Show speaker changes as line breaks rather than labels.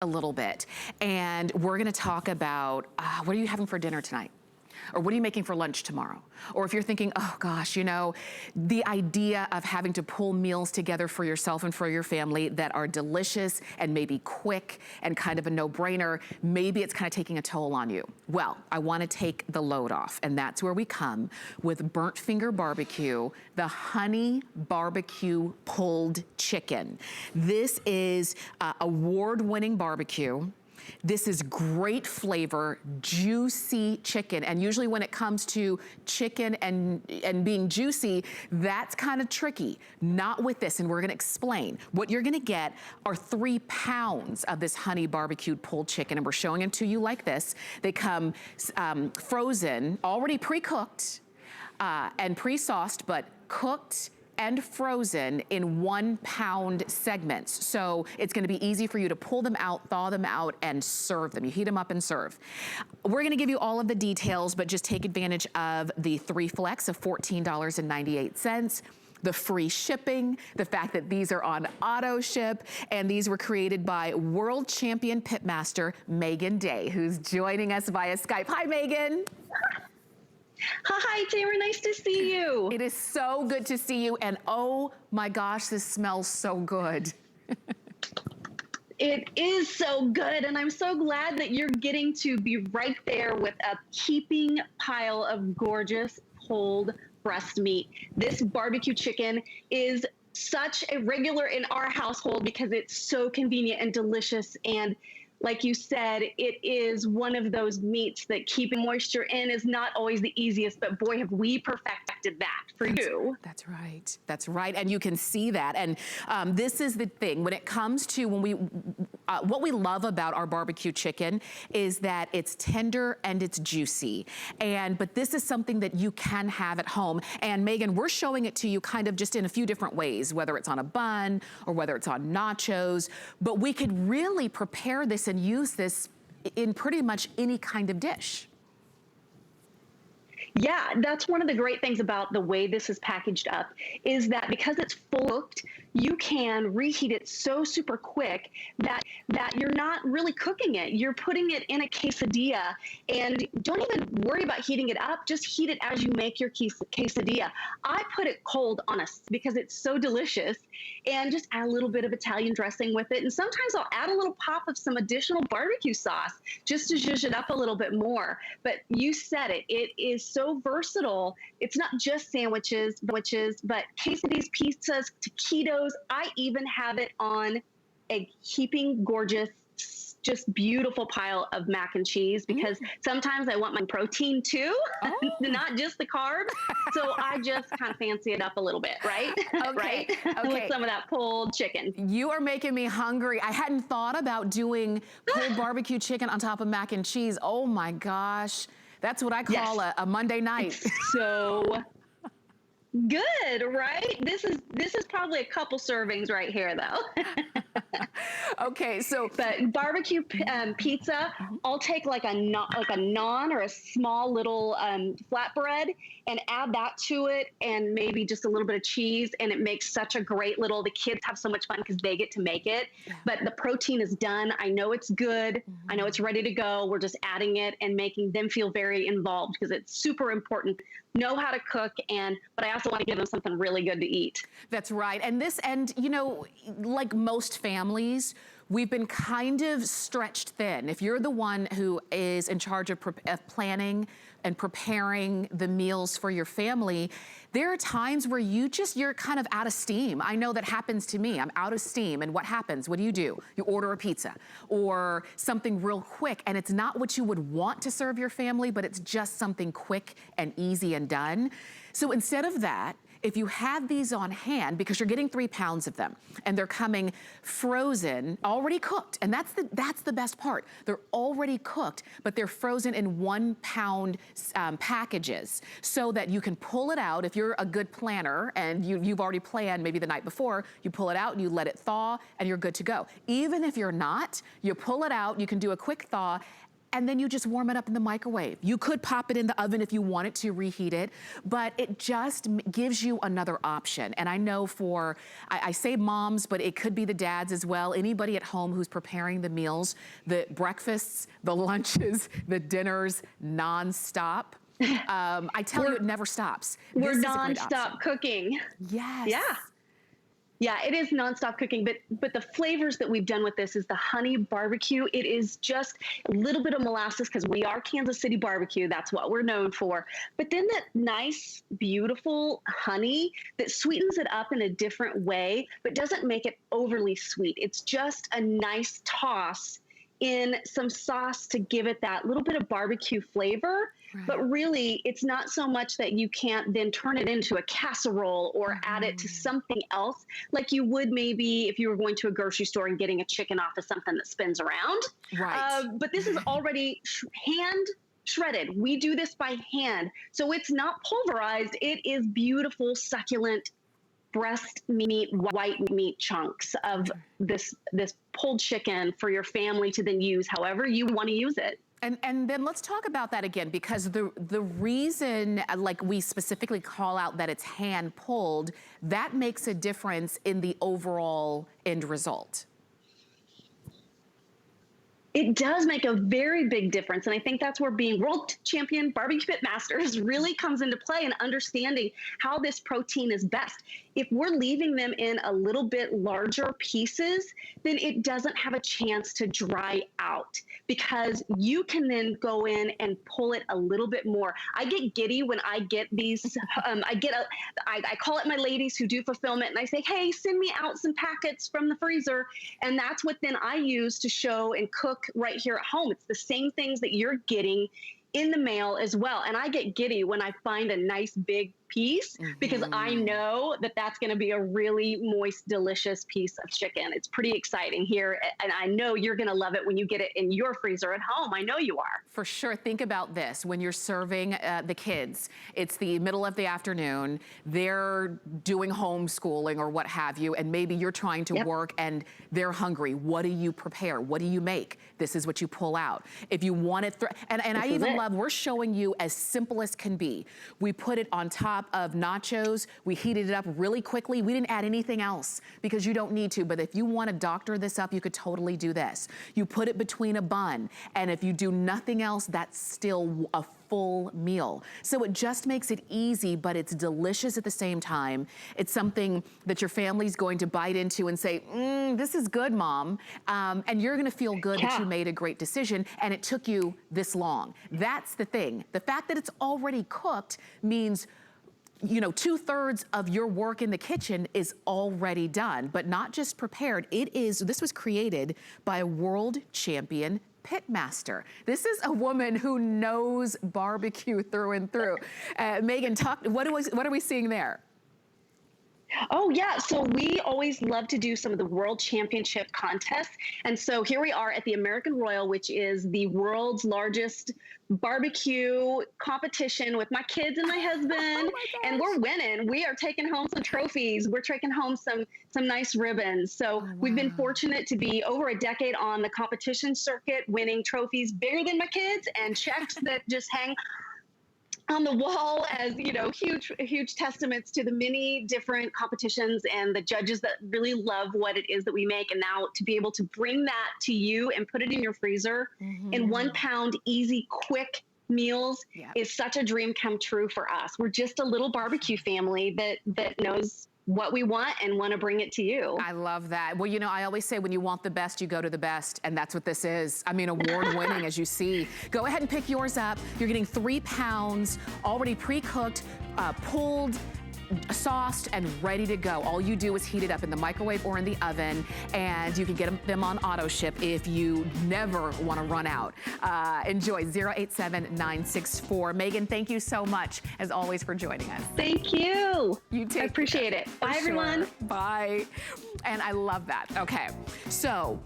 a little bit, and we're gonna talk about what are you having for dinner tonight? Or what are you making for lunch tomorrow? Or if you're thinking, oh gosh, you know, the idea of having to pull meals together for yourself and for your family that are delicious and maybe quick and kind of a no-brainer, maybe it's kind of taking a toll on you. Well, I wanna take the load off, and that's where we come with Burnt Finger Barbecue, the honey barbecue pulled chicken. This is award-winning barbecue. This is great flavor, juicy chicken. And usually when it comes to chicken and being juicy, that's kind of tricky. Not with this, and we're gonna explain. What you're gonna get are 3 pounds of this honey barbecued pulled chicken, and we're showing them to you like this. They come frozen, already pre-cooked and pre-sauced, but cooked and frozen in 1 pound segments. So it's gonna be easy for you to pull them out, thaw them out, and serve them. You heat them up and serve. We're gonna give you all of the details, but just take advantage of the 3 flex of $14.98. The free shipping, the fact that these are on auto ship, and these were created by world champion pitmaster Megan Day, who's joining us via Skype. Hi, Megan.
Hi, Tamara, nice to see you.
It is so good to see you, and oh my gosh, this smells so good.
It is so good, and I'm so glad that you're getting to be right there with a heaping pile of gorgeous pulled breast meat. This barbecue chicken is such a regular in our household because it's so convenient and delicious, and like you said, it is one of those meats that keeping moisture in is not always the easiest, but boy, have we perfected that for you.
That's right. That's right. And you can see that. And this is the thing. When it comes to what we love about our barbecue chicken is that it's tender and it's juicy. But this is something that you can have at home. And Megan, we're showing it to you kind of just in a few different ways, whether it's on a bun or whether it's on nachos. But we could really prepare this and use this in pretty much any kind of dish.
Yeah, that's one of the great things about the way this is packaged up is that because it's full cooked, you can reheat it so super quick that you're not really cooking it. You're putting it in a quesadilla, and don't even worry about heating it up. Just heat it as you make your quesadilla. I put it cold on us because it's so delicious, and just add a little bit of Italian dressing with it. And sometimes I'll add a little pop of some additional barbecue sauce just to zhuzh it up a little bit more. But you said it, it is so versatile. It's not just sandwiches, but quesadillas, pizzas, taquitos. I even have it on a heaping gorgeous, just beautiful pile of mac and cheese because sometimes I want my protein too, not just the carbs. So I just kind of fancy it up a little bit, right?
Okay.
Right?
Okay.
With some of that pulled chicken.
You are making me hungry. I hadn't thought about doing pulled barbecue chicken on top of mac and cheese. Oh my gosh. That's what I call a Monday night.
It's so good, right? This is probably a couple servings right here, though.
Okay, so
but barbecue pizza, I'll take like a naan or a small little flatbread and add that to it, and maybe just a little bit of cheese, and it makes such a great little. The kids have so much fun because they get to make it. Yeah. But the protein is done. I know it's good. I know it's ready to go. We're just adding it and making them feel very involved because it's super important. Know how to cook, but I also want to give them something really good to eat.
That's right. And you know, like most families, we've been kind of stretched thin. If you're the one who is in charge of planning and preparing the meals for your family, there are times where you're kind of out of steam. I know that happens to me. I'm out of steam, and what happens? What do? You order a pizza or something real quick, and it's not what you would want to serve your family, but it's just something quick and easy and done. So instead of that, if you have these on hand, because you're getting 3 pounds of them, and they're coming frozen, already cooked, and that's the best part. They're already cooked, but they're frozen in 1 pound packages, so that you can pull it out. If you're a good planner and you've already planned maybe the night before, you pull it out and you let it thaw, and you're good to go. Even if you're not, you pull it out, you can do a quick thaw, and then you just warm it up in the microwave. You could pop it in the oven if you wanted to reheat it, but it just gives you another option. And I know for, I say moms, but it could be the dads as well, anybody at home who's preparing the meals, the breakfasts, the lunches, the dinners, nonstop. I tell you, it never stops.
We're nonstop cooking.
Yes.
Yeah. Yeah, it is nonstop cooking, but the flavors that we've done with this is the honey barbecue. It is just a little bit of molasses because we are Kansas City barbecue. That's what we're known for. But then that nice, beautiful honey that sweetens it up in a different way, but doesn't make it overly sweet. It's just a nice toss in some sauce to give it that little bit of barbecue flavor. Right. But really, it's not so much that you can't then turn it into a casserole or add it to something else like you would maybe if you were going to a grocery store and getting a chicken off of something that spins around.
Right.
But this is already hand shredded. We do this by hand. So it's not pulverized. It is beautiful, succulent breast meat, white meat chunks of this pulled chicken for your family to then use however you want to use it.
And then let's talk about that again, because the reason, like we specifically call out that it's hand pulled, that makes a difference in the overall end result.
It does make a very big difference. And I think that's where being world champion barbecue pit masters really comes into play and understanding how this protein is best. If we're leaving them in a little bit larger pieces, then it doesn't have a chance to dry out because you can then go in and pull it a little bit more. I get giddy when I get these, I call it my ladies who do fulfillment and I say, hey, send me out some packets from the freezer. And that's what then I use to show and cook right here at home. It's the same things that you're getting in the mail as well. And I get giddy when I find a nice big piece because I know that that's going to be a really moist, delicious piece of chicken. It's pretty exciting here. And I know you're going to love it when you get it in your freezer at home. I know you are.
For sure. Think about this. When you're serving the kids, it's the middle of the afternoon, they're doing homeschooling or what have you, and maybe you're trying to work and they're hungry. What do you prepare? What do you make? This is what you pull out. If you want it, and I even love, we're showing you as simple as can be. We put it on top of nachos. We heated it up really quickly. We didn't add anything else because you don't need to, but if you want to doctor this up, you could totally do this. You put it between a bun, and if you do nothing else, that's still a full meal. So it just makes it easy, but it's delicious at the same time. It's something that your family's going to bite into and say, this is good, Mom. And you're gonna feel good that you made a great decision and it took you this long. That's the thing. The fact that it's already cooked means, you know, 2/3 of your work in the kitchen is already done, but not just prepared. This was created by a world champion pitmaster. This is a woman who knows barbecue through and through. Megan, what are we seeing there?
Oh, yeah. So we always love to do some of the world championship contests. And so here we are at the American Royal, which is the world's largest barbecue competition with my kids and my husband. And we're winning. We are taking home some trophies. We're taking home some nice ribbons. So we've been fortunate to be over a decade on the competition circuit, winning trophies bigger than my kids and checks that just hang on the wall as, you know, huge testaments to the many different competitions and the judges that really love what it is that we make. And now to be able to bring that to you and put it in your freezer in 1 pound, easy, quick meals is such a dream come true for us. We're just a little barbecue family that knows what we want and want to bring it to you.
I love that. Well, you know, I always say when you want the best, you go to the best, and that's what this is. I mean, award-winning, as you see. Go ahead and pick yours up. You're getting 3 pounds, already pre-cooked, pulled, sauced, and ready to go. All you do is heat it up in the microwave or in the oven, and you can get them on auto ship if you never want to run out. Enjoy. 087964. Megan, thank you so much, as always, for joining us.
Thank you.
You too.
I appreciate it. Bye, everyone.
Bye. And I love that. Okay. So,